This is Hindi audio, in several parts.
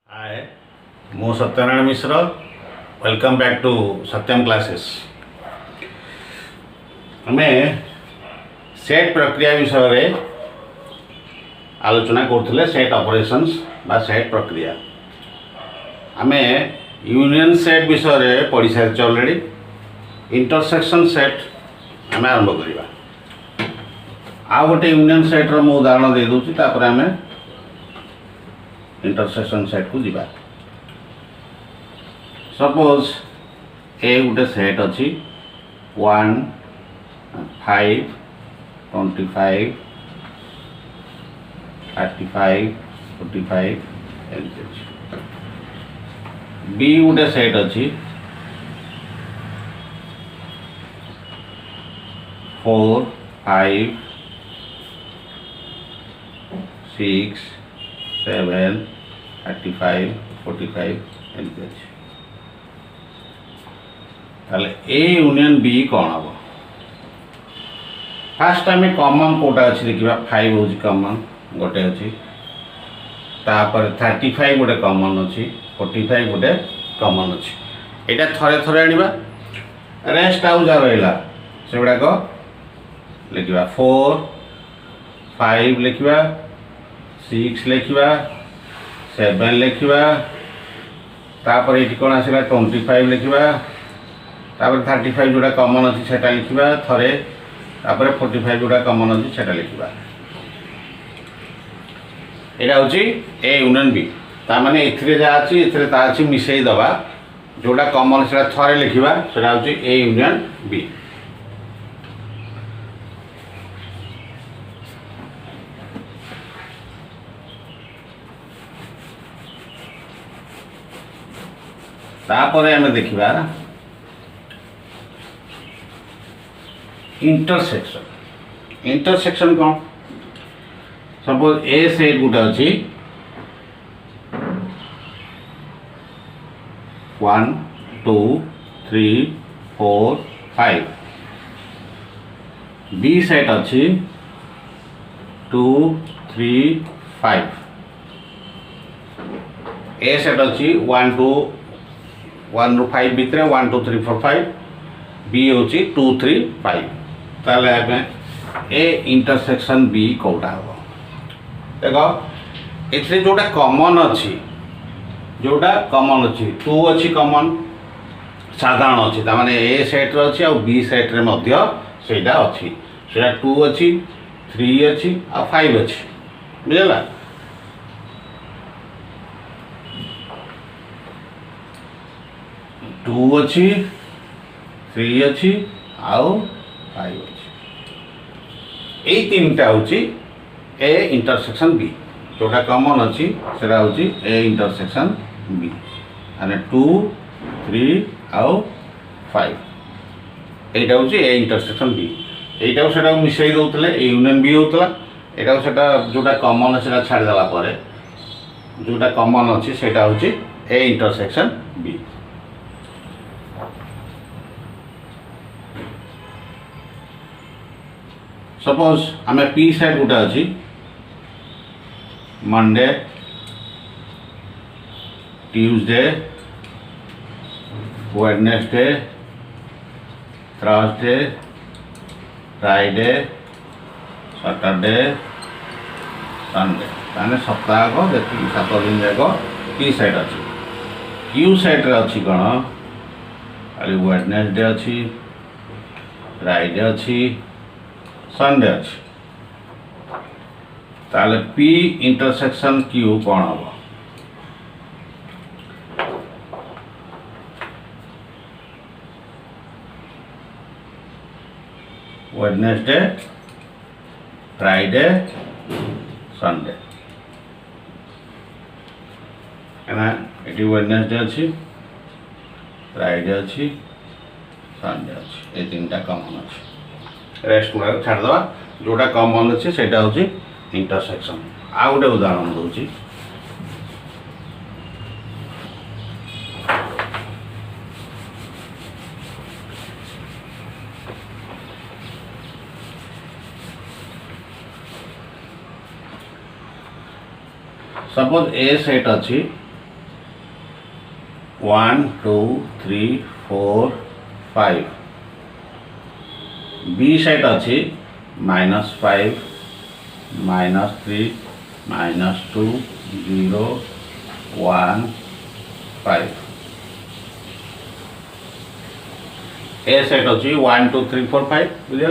हाय मु Satyanarayan Mishra welcome back to Satyam classes. आम सेट प्रक्रिया विषय रे आलोचना करथिले। सेट ऑपरेशंस बा सेट प्रक्रिया आम यूनियन सेट विषय रे पढ़ी सारी ऑलरेडी। इंटरसेक्शन सेट आम आरंभ करवा। आ गोटे यूनियन सेट रो मु उदाहरण दे दूची, तापर आम इंटरसेक्शन सेट को जीवा। सपोज ए गोटे सेट अच्छी 1 5 25 35 45 बी गोटे सेट अच्छी 4 5 6 7 35 45 एमती अच्छे। ताले ए यूनियन बी कौन हम? फास्ट आम कॉमन कोटा अच्छी देखा। 5 हूँ कॉमन गोटे अच्छी, तापर 35 गोटे कॉमन अच्छी, 45 गोटे कॉमन अच्छी। यहाँ थरे थरे आनिबा। रेस्ट आउ जा रहा से गुड़ाक लिखा 4 5 लिखा 6 लिखा 7 लिखा, तापर ये कौन आसला 25 लिखा, तापर 35 जोड़ा कॉमन अच्छी से लिखा थरे, तापर 45 जोड़ा कॉमन अच्छी से लिखा। यहाँ हूँ ए यूनियन बी। ताने ए जहाँ अच्छी अच्छी मिसई दबा। जोड़ा कॉमन से थरे लिखा से हूँ ए यूनियन बी। तापर आम देखा इंटरसेक्शन। इंटरसेक्शन कौन? सपोज ए सेट गोटे अच्छी 1 2 3 4 5, बी सेट अच्छी 2 3 5, ए सेट अच्छी 1 2 1 ରୁ 5 भितर 1 2 3 4 5, बी हूँ 2 3 5। ताले ए इंटरसेक्शन बी कौटा हम देख। ये जोटा कॉमन अच्छी, जोटा कॉमन अच्छी 2 अच्छी कॉमन साधारण अच्छी, ताने ए सेट अच्छी आ बी सेट रे मध्य सेटा अच्छी। सेटा 2 अच्छी 3 अच्छी आ 5 अच्छी, बुझला। टू अच्छी 3 अच्छी आउ 5 अच्छी। यही तीन टा हूँ ए इंटरसेक्शन बी। जोटा कॉमन अच्छी से हूँ ए इंटरसेक्शन बी। माने 2 3 आउ 5 यहाँ हूँ ए इंटरसेक्शन बी। यहाँ से मिसई दौले ए यूनियन बी होता। यहाँ से जोटा कॉमन से छाड़देला पर जोटा कॉमन अच्छी से हूँ ए इंटरसेक्शन बी। सपोज आम पी सेट गोटे अच्छी Monday Tuesday Wednesday Thursday Friday Saturday Sunday. ताने सप्ताह जी 7 दिन जाक पी सेट अच्छी। क्यू सेट अच्छी कौन? खाली वेडनेसडे अच्छी, फ्राइडे अच्छी, संडे अच्छी। ताले पी इंटरसेक्शन क्यू कौन हम? Wednesday Friday Sunday. ये वेडनेसडे अच्छी, फ्राइडे अच्छी, संडे अच्छी। ये 3टा कॉमन अच्छी। रेस्ट गुड़ा छाड़देवा। जोटा कॉमन अच्छे से हूँ इंटरसेक्शन। आ गोटे उदाहरण दूची। सपोज ए सेट अच्छी 1 2 3 4 5 बी सेट अच्छी -5 -3 -2 0 1 5 ए सेट अच्छी 1 2 3 4 5 बुझे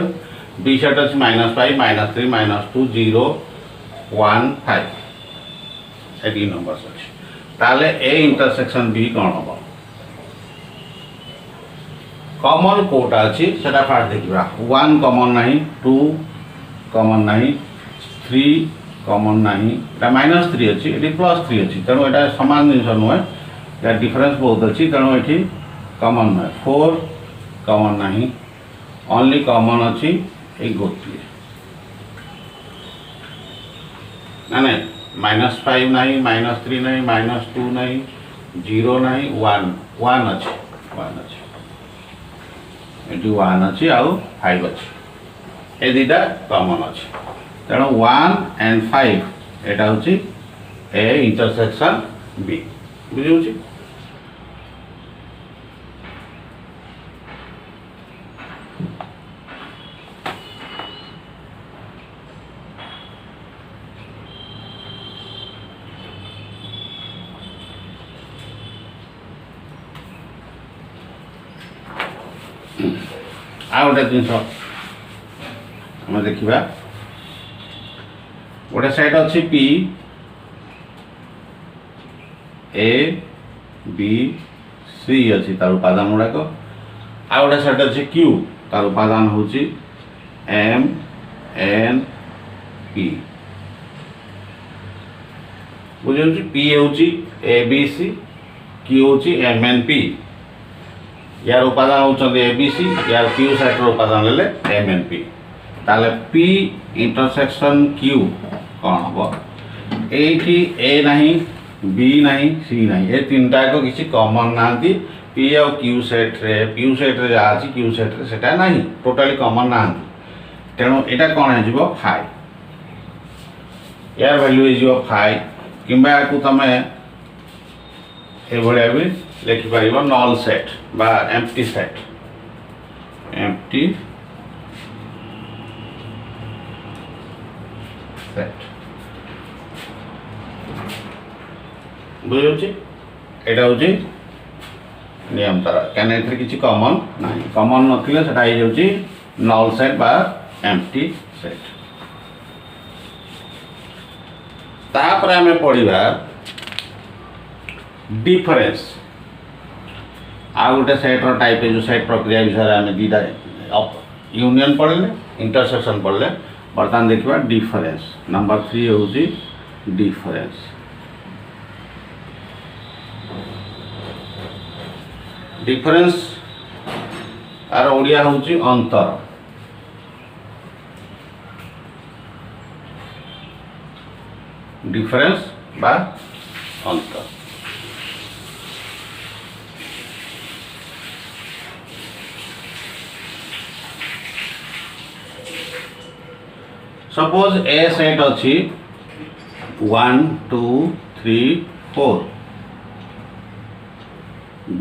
बी सेट अच्छी -5 -3 -2 0 1 5 एटी नंबर्स अच्छी ताले ए इंटरसेक्शन बी कौन हम कॉमन कोटा अच्छी सेटा फास्ट देखा 1 कॉमन नहीं 2 कॉमन नहीं 3 कॉमन नहीं -3 अच्छी ये +3 अच्छी तेणु यहाँ सामान जिन नुहे या डिफरेंस बहुत अच्छी तेणु ये कॉमन नुहे 4 कॉमन नहीं ओनली कॉमन अच्छी ये गोटे ना नहीं -5 नहीं -3 नहीं -2 नहीं 0 नहीं 1 1 अच्छी 1 अच्छी ये 1 अच्छी आउ 5 अच्छी ये दुटा कॉमन अच्छी तेणु 1 and 5 एटा हूँ ए इंटरसेक्शन बी बुझे आ गोटे जिन आम देखा गोटे साइड अच्छी पी ए बी सी अच्छी तार उपादान गुड़ाक आ गोटे साइड अच्छी क्यू तार उपादान हूँ एम एन पी बुझे पी हूँ ए बी सी क्यू हूँ एम एन पी यार उपादान होती ए बी सी यार क्यू साइड उपादान ले एम एन पी ताले पी इंटरसेक्शन क्यू कौन हम ये ए नहीं बी नहीं सी नहीं ये तीन टाक किसी कॉमन ना पी आ क्यू सेट्रे जहाँ अच्छी क्यू सेट्रे से ना टोटाली कॉमन ना तेणु यहाँ कौन हो फाइव यार वैल्यू हो 5 कि तुम ये भी लिखिपर नल सेट बा एम्प्टी सेट एम्प्टी सेट बुझे यहाँ हूँ नियम तार क्या किसी कॉमन ना कॉमन नथिले नल सेट बा एम्प्टी सेट तापर आम पढ़ा डिफरेंस आ गोटे सेट्र टाइप जो सेट प्रक्रिया विषय आम दीटा यूनियन पढ़ले इंटरसेक्शन पढ़ले बर्तमान देखा डिफरेंस नंबर 3 हूँ डिफरेंस डिफरेंस आर ओडिया हूँ अंतर डिफरेंस बा अंतर सपोज ए सेट अच्छी 1 2 3 4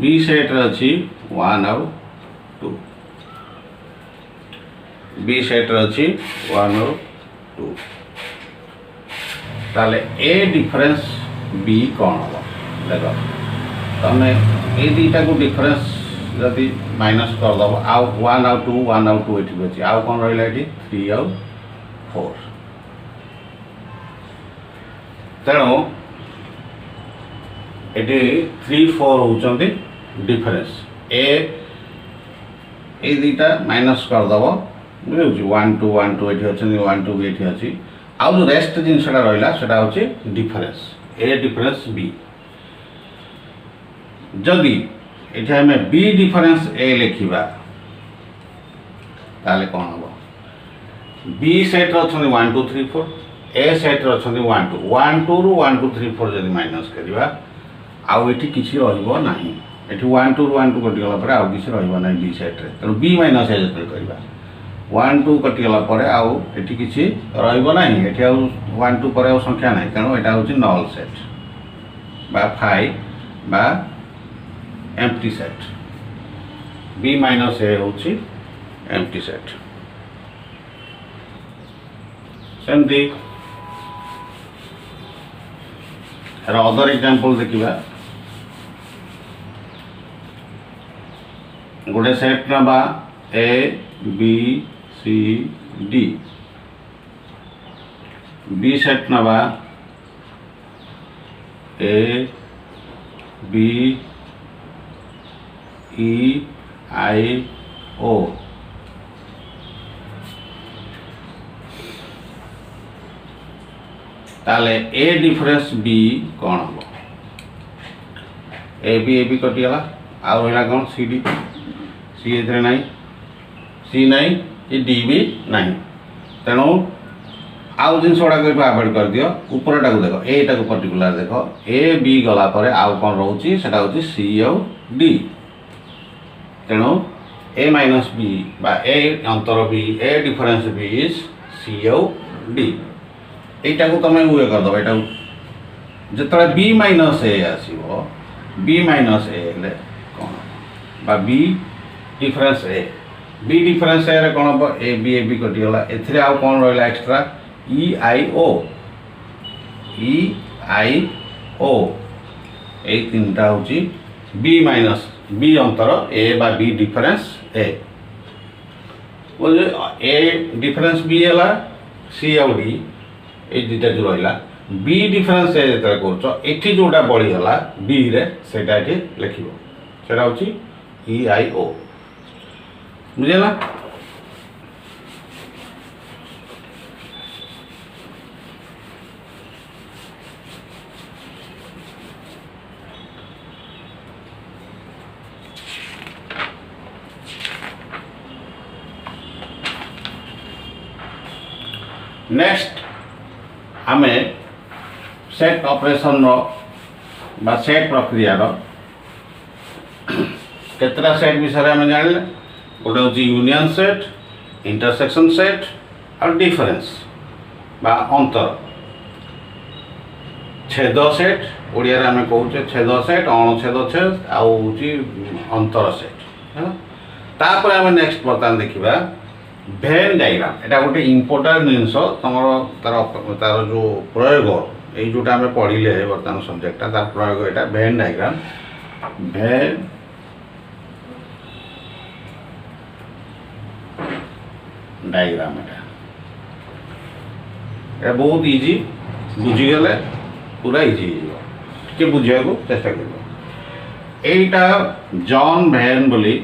बी सेट अच्छी 1 और 2 बी सेट अच्छी 1 और 2 ताले ए डिफरेंस बी कौन हम देख तुम ये दुटा को डिफरेंस जदि माइनस करदेव आउ 1 और 2 1 और 2 ये अच्छी आउ कौन रहा ये 3 और 4 तेणु ये 3 4 होती डिफरेंस ए दुटा माइनस करदेव बुझे 1 2 1 2 ये अच्छे 1 2 भी ये अच्छी आउ जो रेस्ट जिनसा रहा है हूँ डिफरेंस ए डिफरेंस बी जदि ये आम बी डिफरेंस ए लिखा ताले कौन हम बी सेट्रे अच्छा 1 2 3 4 ए सेट्रे अच्छा 1 2 1 2 रु 1 2 3 4 जब माइनस करवा आउ ये किसी रहा ये 1 2 रु 1 2 कटिगला आउ किसी रहा बी सेट्रे तेणु बी माइनस ए जो करवा 1 2 कटिगला आउ ये किसी रहा ये 1 2 पर संख्या ना तेणु यहाँ हूँ नल सेट बा 5 बा empty set B minus A होची एम्प्टी सेट सेमती अदर एग्जांपल देखिबा गोटे सेट नबा A B C D B set नबा ए बी ई आई ओ ताले ए डिफरेंस बी कौन हम ए बी कटिगला आ रहा कौन सी डी सी ए नहीं सी नहीं ये डी भी नहीं तेणु आउ जिन गुड़ाक आवेड कर दियो ऊपरटा को देख एटा को पर्टिकुलर देख ए बी गला पर आउ कौन रोची सेटा होची सी आउ डी तेणु ए माइनस बी बा ए अंतर B A difference B is C आउ डी एटा को तुम ये करदे एटा जिते बी माइनस ए आसो बी माइनस ए कौन बा B difference A B difference A कौन हम ए बी कटिगला ए आउ कौन रहा एक्सट्रा ई आई ओ ये तीन टा हूँ बी माइनस बी अंतर ए बा बी डिफरेंस ए डिफरेंस बी है सी आउ डी ये दुटा जो रहा बी डिफरेंस ए जो कर जोटा बढ़ीगला बी रे सेटा ये लिख से हूँ ई आई ओ बुझेगा नेक्स्ट आमे सेट ऑपरेशन रो सेट प्रक्रिया रो केतरा सेट विषय आम जान गोटे हूँ यूनियन सेट इंटरसेक्शन सेट और डिफरेंस बा अंतर छेद सेट ओडिया रे आमे कहूचे छेद सेट अणुछेद सेट आउ अंतर सेट है तापर आमे नेक्स्ट बर्तमान देखिबा भेन डायग्राम एटा गोटे इम्पोर्टाट जिनस तुम तार जो प्रयोग ये जोटा आम पढ़ले बर्तमान सब्जेक्टा तार प्रयोग यहाँ भेन डायग्राम भेन डायग्राम एटा बहुत इजी बुझीगले पूरा इजी हो बुझा चेष्टा कर एटा जॉन भेन बोली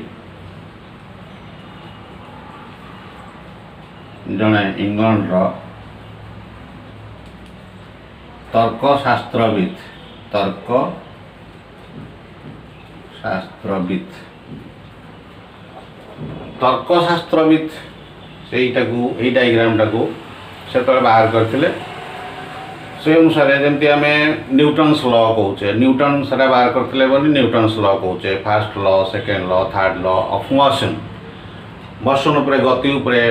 जड़े इंग्लैंड तर्कशास्त्रविद से डायग्राम टाको से बाहर करते से अनुसार जमी आम न्यूटन्स लॉ कहे न्यूटन से बाहर करते न्यूटन्स लॉ कहे fast law second law third law of motion motion उपर गति उपरे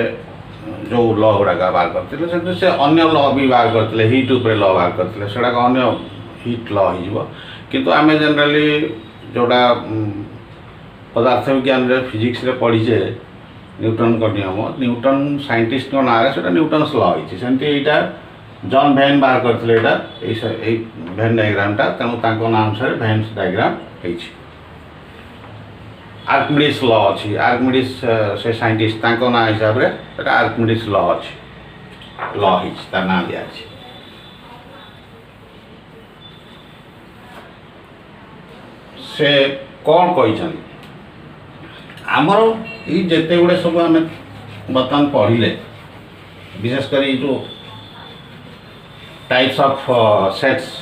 जो लॉ गुड़ाक बाहर करते से अन्य लॉ भी बाहर करते हिट उपर लॉ बाहर करते से अन्य हिट लॉ हो किंतु आम जनरली जोड़ा पदार्थ विज्ञान फिजिक्स रे पढ़ीचे न्यूटन का नियम न्यूटन साइंटिस्ट ना से न्यूटन्स लॉ होती यहाँ जॉन भेन बाहर करते भेन डायग्रामटा तेणु नाम से भेन डायग्राम होती आर्किमिडीज लॉ अच्छी आर्किमिडीज से साइंटिस्ट ना हिसाब से आर्किमिडीज लॉ अच्छी लॉ तार ना दिया से कौन कही आमर ये जिते गुड़े सब आम बर्तमान पढ़ले विशेषकर जो टाइप्स ऑफ सेट्स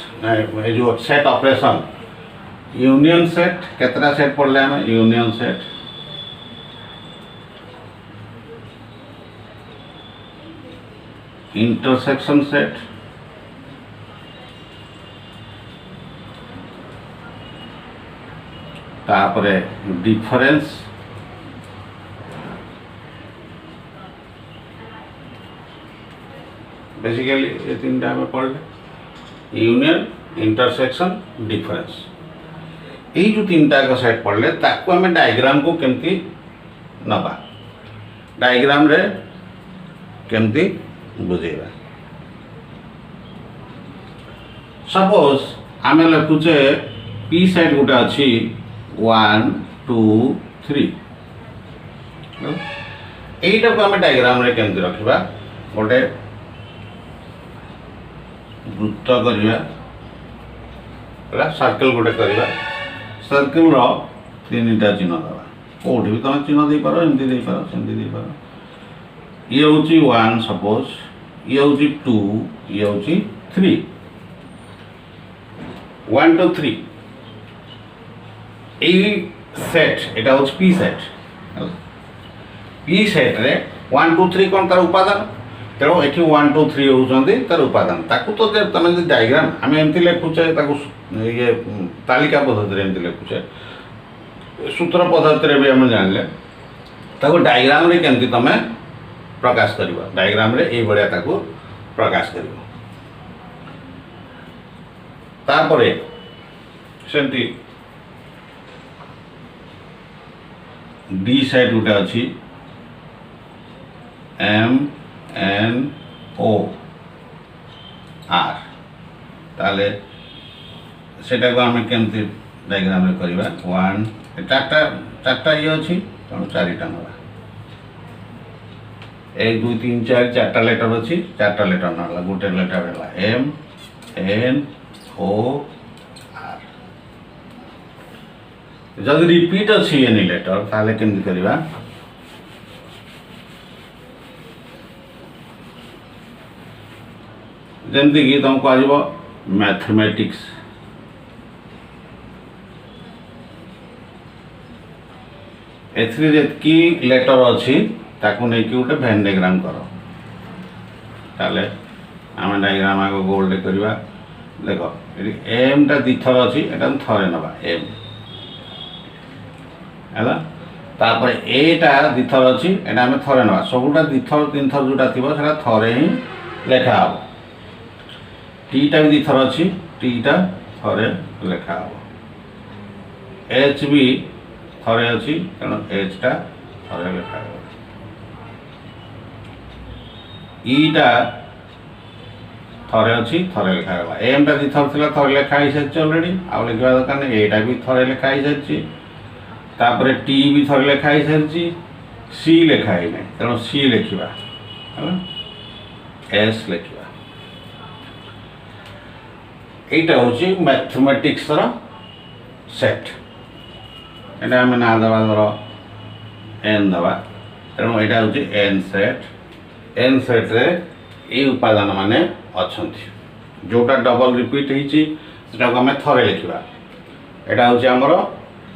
जो सेट ऑपरेशन यूनियन सेट केतरा सेट पढ़ले आम यूनियन सेट इंटरसेक्शन सेट तापरे डिफरेंस बेसिकली ये तीन टा में पढ़ले यूनियन इंटरसेक्शन डिफरेंस यही जो तीन टा सेट पढ़ले ताको आम डायग्राम को केमती नबा डायग्राम रे केमती बुझेबा। सपोज आम लिखुचे पी सेट गोटे अच्छी 1 2 3 यहीटा को आम डायग्राम रे केमती रखा गोटे वृत्त करवा सर्कल गोटे करवा सर्कल रो तीनटा चिन्ह दवा कौटी भी तुम चिन्ह दे पार एमती दे पार सेमती दे पार ये हूँ 1 सपोज ये हूँ 2 ये हूँ 3 1 2 3 यही सेट एटा हूँ पी सेट पी सेट रे 1 2 3 कौन तार उपादान तेणु ये 1 2 3 होती तार उपादान ताकू तो तुम डायग्राम आम एमती लिखुचे ये तालिका पद्धति एमती लिखुचे सूत्र पद्धति भी आम जान डायग्राम रे केमती तुम प्रकाश कर डायग्राम रे ये भाया ताकू प्रकाश कर तापरे सेमती डी साइड गोटे अच्छी एम एन ओ आर ताले सेटा को आम केमती डायग्राम रे करवा 1 चार्टा ये अच्छी तेणु 4टा नवा 1 2 3 4 4टा लेटर अच्छी 4टा लेटर ना गोटे लेटर है एम एन ओ आर जब रिपीट अच्छी एनी लेटर ताले केमती करवा जमती कि तुम कह मैथमेटिक्स एथि लेटर अच्छी ताकू नहीं कि गोटे वेन डायग्राम कर ताले आम डायग्राम आगे गोल्ड करवा देख ये एम टा दिथर अच्छी एटा थरे नवा एम है तापर एटा दिथर अच्छी एटा आम थरे नवा सबूटा दिथर 3 थर जोटा थी थरे ही लेखा हम टीटा भी दिथर अच्छी टीटा थरे लेखा हम एच भी थरे अच्छी तेणु एचटा थरे लेखा ईटा थरे अच्छी थरे लेखा एम टा दिथर थी थरे लेखा ही सारी अलरेडी आउ लिखा दरकार नहीं एटा भी थरे लेखा ही सारी तापर टी भी थरे लेखा ही सारी सी लेखा ही नहीं तेणु सी लिखा एस लिखा এইটা হচ্ছে ম্যাথমেটিক্সর সেট এটা আমি না দেওয়া ধর এন দেওয়া তেমন এটা হচ্ছে এন সেট্রে এই উপাদান মানে অଛନ୍ତି जोटा डबल रिपीट होती सेटा आम थरे लिखा এটা হচ্ছে আমার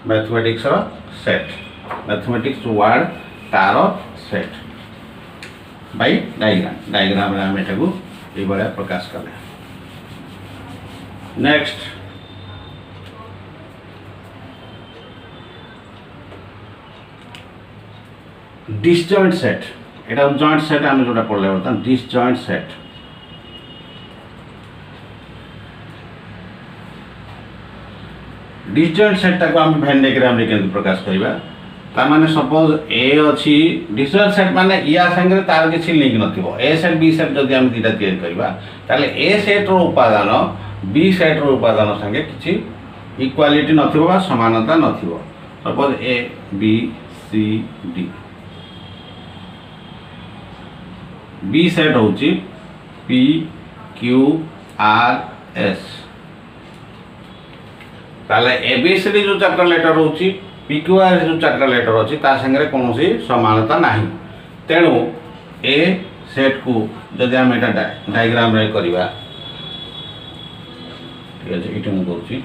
ম্যাথমেটিক্সর সেট ম্যাথমেটিক্স ওয়ার্ড तार सेट बाय डायग्राम आम एटा ये प्रकाश कले। नेक्स्ट डिसजॉइंट सेट एटा जॉइंट सेट आम जो पढ़ले बर्तमान डिसजॉइंट सेट डिसजॉइंट सेट आम वेन डायग्राम रे केमती प्रकाश करवा तार सपोज ए अच्छी डिसजॉइंट सेट माने या संगे तार किसी लिंक नथिबो ए सेट बी सेट जदि आम दुटा तैयारी करबा ताले ए सेट रो उपादान बी सेट रो उपादान संगे किसी इक्वालिटी नथिबो बा समानता नथिबो suppose A B C D B set होची पी क्यू आर एस ताले ए बी सी डी जो चार्टा लेटर होची पी क्यू आर जो चार्टा लेटर अच्छी तांगे कौन समानता नहीं तेणु ए सेट को जदि आम एटा डायग्राम रे करवा ठीक है ये मुझे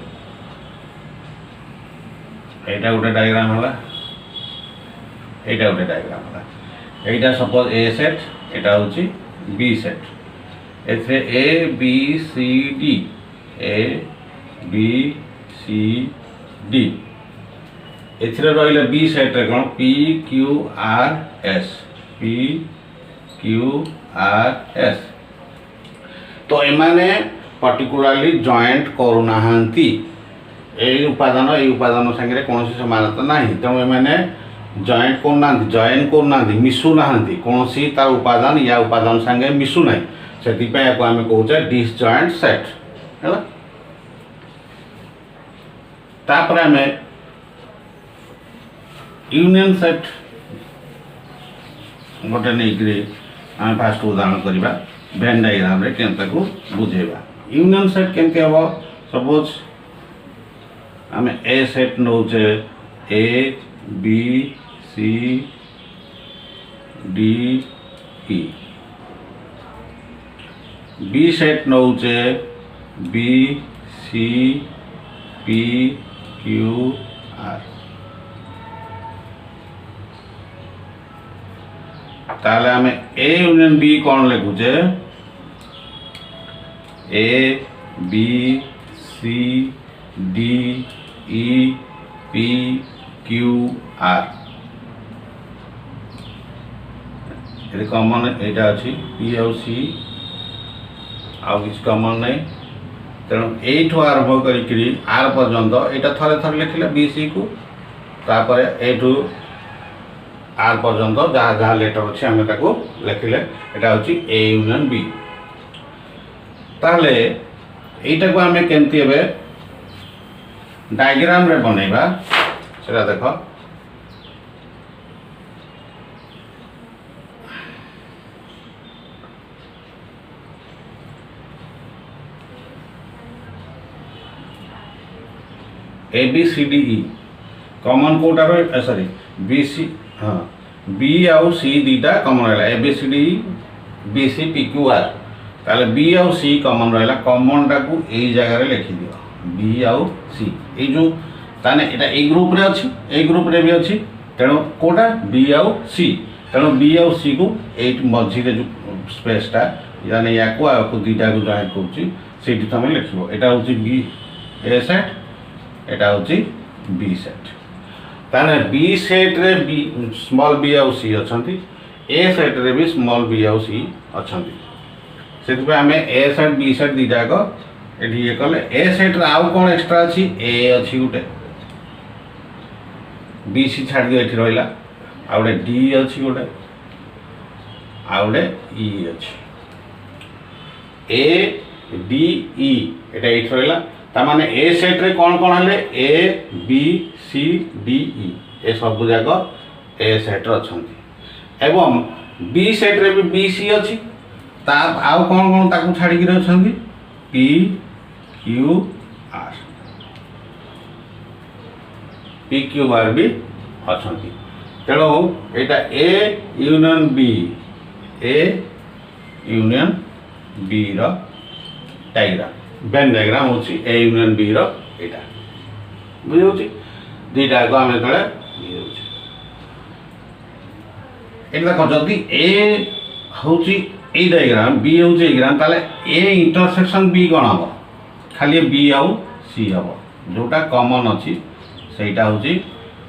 यहाँ गोटे डायग्राम है यहाँ गोटे डायग्राम है यहाँ सपोज ए सेट यहाँ हूँ B set A B C D A B C D एथिरे रहिले बी सेट रे कोन P Q R S P Q R S तो एमाने पर्टिकुलरली जॉइंट करूनाहांती এই উপাদান সাଙ୍ଗে কৌশি সমানতা না তেমন এমানে জয়েন করুনা মিশু না কৌশি তার উপাদান या উপাদান সাঙ্গে মিশু না সেপাই আমি কৌছে ডিসজয়েন্ট সেট है तापर आम यूनियन सेट गोटे नहीं आम फास्ट उदाहरण करवा वेन डायग्राम रे केनता को बुझेबा यूनियन सेट केमती हम सपोज आम ए सेट नौचे A B C D E B set नौचे B C P Q R ताले आम ए यूनियन बी कौन लिखुचे A B C D E P Q R ये कॉमन यहाँ अच्छी पी आउ सी आउ किसी कॉमन नहीं तेणु यू आरंभ करी आर पर्यंत यहाँ थे थे लिखले बी सी को तापर यू आर पर्यंत जहाँ जहाँ लेटर अच्छे आम लिखले यहाँ हूँ ए यूनियन बी ताहले यहीटा को आम केमती डायग्राम रे बनैबा सेटा देख A B C D E common कोटा सॉरी बी सी हाँ बी आउ सी दीटा कॉमन रहा A B C D B C P Q R ताले बी आउ सी कॉमन रहा कॉमन टा को यही जगह लिखि दियो बी आउ सी ये जो ताने एटा ए ग्रुप रे अछि ए ग्रुप रे भी अछि तेणु कोटा बी आउ सी तेणु बी आउ सी को एट मझी रे जो स्पेस टा यानी या को दीटा को जॉइन करछि सेठी तमे लिखिबो एटा होछि बी ए सेट एटा होछि बी सेट ताने बी सेट रे बी स्मॉल बी आउ सी अछंती ए सेट रे भी स्मॉल बी आउ सी अछंती सेति पे हमें ए सेट बी सेट दीटा को एठी ये कले ए सेट रे आउ कोन एक्स्ट्रा अछि ए अछि गुटे बी सी छाड़ दियो एठी रहला आ गुटे डी अछि गुटे आ गुटे ई अछि ए डी ई एटा एठी रहला ता माने ए सेट रे कौन कौन हले ए बी सी डी ई ए सब जाक ए सेट रे अछंती एवं बी सेट रे भी बी सी अछि ता आउ कौन कौन ताकू छाड़ी कि अछंती P Q R P Q R भी अछंती तेणु एटा ए यूनियन बी रो डायग्राम वेन डायग्राम होची ए यूनियन बी रो एटा बुझौची दीटा को आमे तळे बुझौची एटा देखो जदी ए होची ए डायग्राम बी होची डायग्राम ताले ए इंटरसेक्शन बी कोन हबो खाली बी आउ सी हबो जोटा कॉमन अछि सेटा होची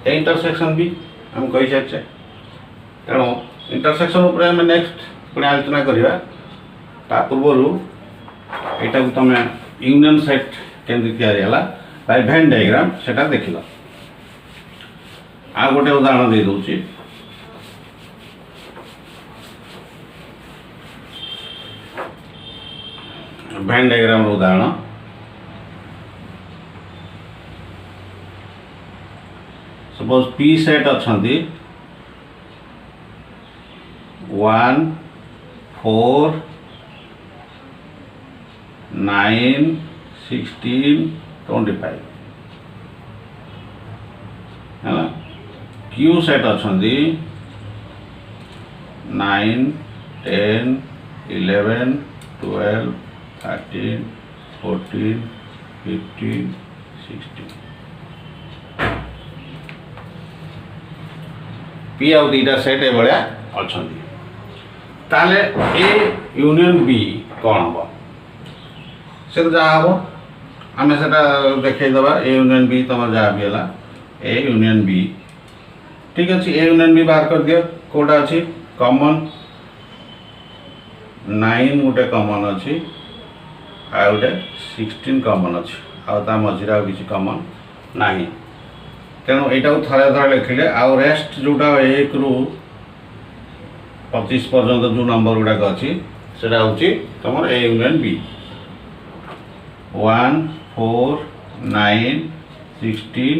ए इंटरसेक्शन बी हम कहि छछे तेणु इंटरसेक्शन ऊपर हम नेक्स्ट पुणी आलोचना करिवा ता पूर्वरु एटा को तमे यूनियन सेट केंद्र तैयारी हला बाय वेन डायग्राम सेटा देखिलो आ गोटे उदाहरण दे दोची वेन डायग्राम रो उदाहरण सपोज पी सेट अछंती 1 4 9 16 25 है ना क्यू सेट अछंती 9 10 11 12 13 14 15 16 पी आउ दीटा सेट ए भलिया अछंती ताले ए यूनियन बी कौन हम से तो जहाँ हम आम से देखे दबा ए यूनियन बी तुम जहाँ भी है ए यूनियन बी ठीक अच्छे ए यूनियन बी बाहर कर दियो कोटा अच्छी कॉमन 9 गोटे कॉमन अच्छी आ गोटे 16 कॉमन अच्छी आ मझे आ किसी कमन ना तेणु यहाँ थे थे लिखिले आउ रेस्ट जोटा 1 ରୁ 25 पर्यंत जो नंबर गुड़ाक अच्छी से तुम ए यूनियन बी 1 4 9 16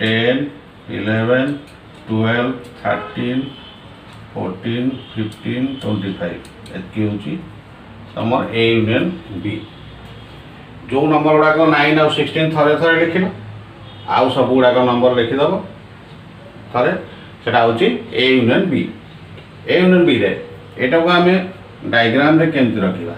10 11 12 13 14 15 25 एति हूँ तुम ए यूनियन बी जो नंबर गुड़ाक 9 आउ 16 थे थे लिखिल आउ सब गुड़ाक नंबर लिखिदेव थे सेटा हूँ ए यूनियन बी रे एटा को आम डायग्राम रे केमती रखा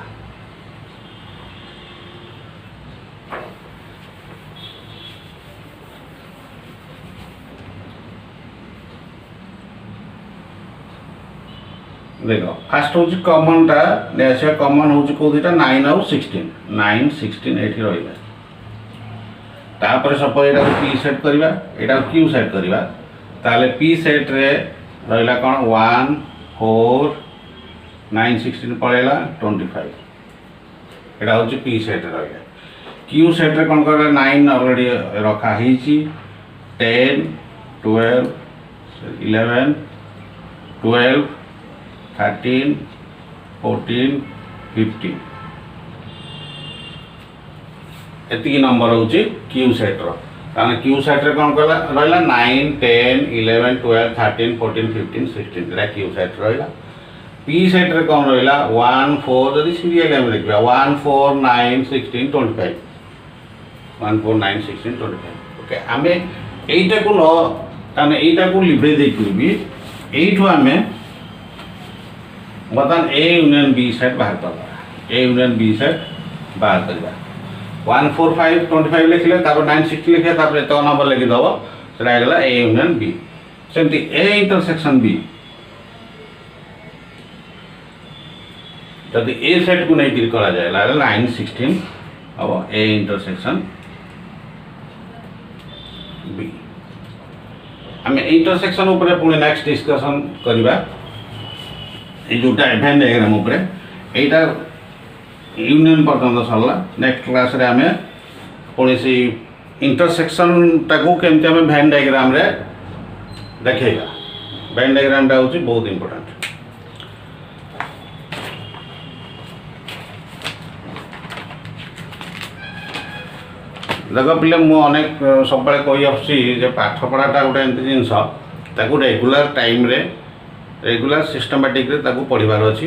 देख फास्ट हूँ कमन टा कमन हूँ कौटा 9 आउ 16 9 16 ये रहा तापर सपोज यहाँ पी सेट करवा यहाँ क्यू सेट करवा ताले पी सेट रे रहा कौन 1 4 9 16 पड़ेगा 25 यहाँ हूँ पी सेट रहा क्यू सेट रे कौन कर 9 ऑलरेडी रखाही 10 12 11 12 13 14 15 एति नंबर हूँ क्यू सेट रे क्यू सेट रे कौन कहला रहा 9 10 11 12 13 14 15 16 यहाँ क्यू सेट रहा पी सेट रे कौन रहा 1 4 जदि सीरियल एम लिखा 1 4 9 16 25 1 4 9 16 25 ओके आम यहीटा को न यहीटा को लिभे देकि यू आम बर्तमान ए यूनियन बी सेट बाहर कर ए यूनियन बी सेट बाहर करवा 1 4 5 25 लिखिले 9 60 लिखे एत नंबर लिखिदेव सेटा ए यूनियन बी सेमती ए इंटरसेक्शन बी जदि ए सेट को नहीं करा जाए 9 16 हम ए इंटरसेक्शन बी आम इंटरसेक्शन उपरे पुणी नेक्स्ट डिस्कशन करवा जोटा इवेंट डायग्राम उपरे एटा यूनियन पर्यटन सरला नेक्स्ट क्लास रे आमे पुणी से इंटरसेक्शन टाको केमती आमे वेन डायग्राम रे देखेगा वेन डायग्राम टा होची बहुत इंपोर्टेंट देख पिले मु अनेक सब कही आसुची पाठ पढ़ाटा गोटे एमती जिनस ताको रेगुलर टाइम रे रेगुलर सिस्टमेटिक रे ताको पढ़वार अच्छी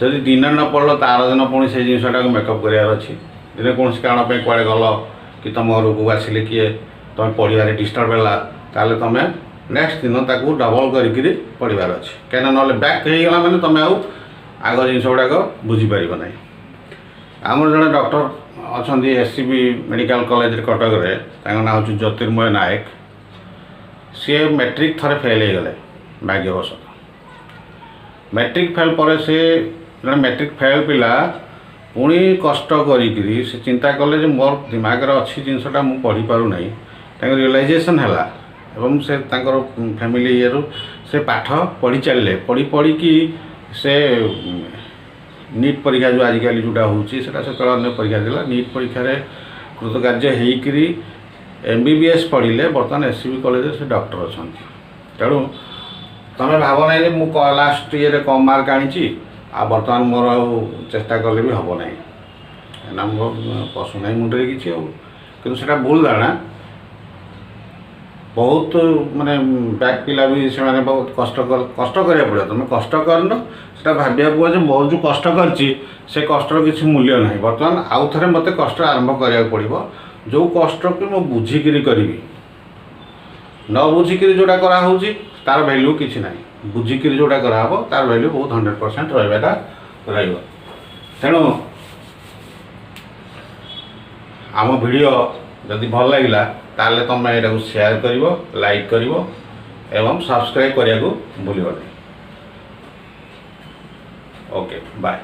जदि दिन न पढ़ल तार दिन पुणी से जिनटा मेकअप करार अच्छी दिन कौन कारण कड़े गल कि तुम घर को आसिले किए तुम पढ़ार डिस्टर्ब है ताले तुम नेक्स्ट दिन ताको डबल करी पढ़वार अच्छी कहीं ना बैक होगा मैंने तुम आग जिन गुड़ाक बुझीपर ना आमर जड़े डॉक्टर अच्छा एससीबी मेडिकल कॉलेज कटक रे ना हूँ ज्योतिर्मय नायक सी मैट्रिक थे फेल हो गले भाग्यवशत मैट्रिक फेल पर से जड़े मैट्रिक फेल पिला पुणी कष्ट करी से चिंता कले मोर दिमाग अच्छी जिनसा मुझे पढ़ी पारना रियलाइजेसन है एवं से फैमिली ये से पाठ पढ़ी चलिए पढ़ी पढ़ी कि से नीट परीक्षा जो आजिकल जोटा होती से अन्य परीक्षा दिला नीट परीक्षा कृतकार्य होकरी एमबीबीएस पढ़िले बर्तमान एससीबी कॉलेज से डॉक्टर अच्छा तेणु तुम्हें भाव ना मु लास्ट ये कम मार्क आनी आ बर्तमान मोर चेष्टा कले भी हम ना मोर पशु ना मुंडे कि भूल धारणा बहुत माने बैक पिला भी से माने बहुत कष्ट करा पड़े तुम कष्ट करन से भाविया पड़े जो बहुत जो कष्ट करछि से कष्टर किसी मूल्य ना बर्तमान आउ थे मत कष्ट आरंभ करा पड़ो जो कष्ट को मु बुझिकी करी न बुझिकी जोटा करा होउछि तार वैल्यू किसी ना बुझिकी जोटा कराब तार वैल्यू बहुत 100% रहा तेणु आम वीडियो जदि भल लगे ताले तुम यहाँ शेयर कर लाइक कर एवं सब्सक्राइब करने को भूल नहीं। Okay bye.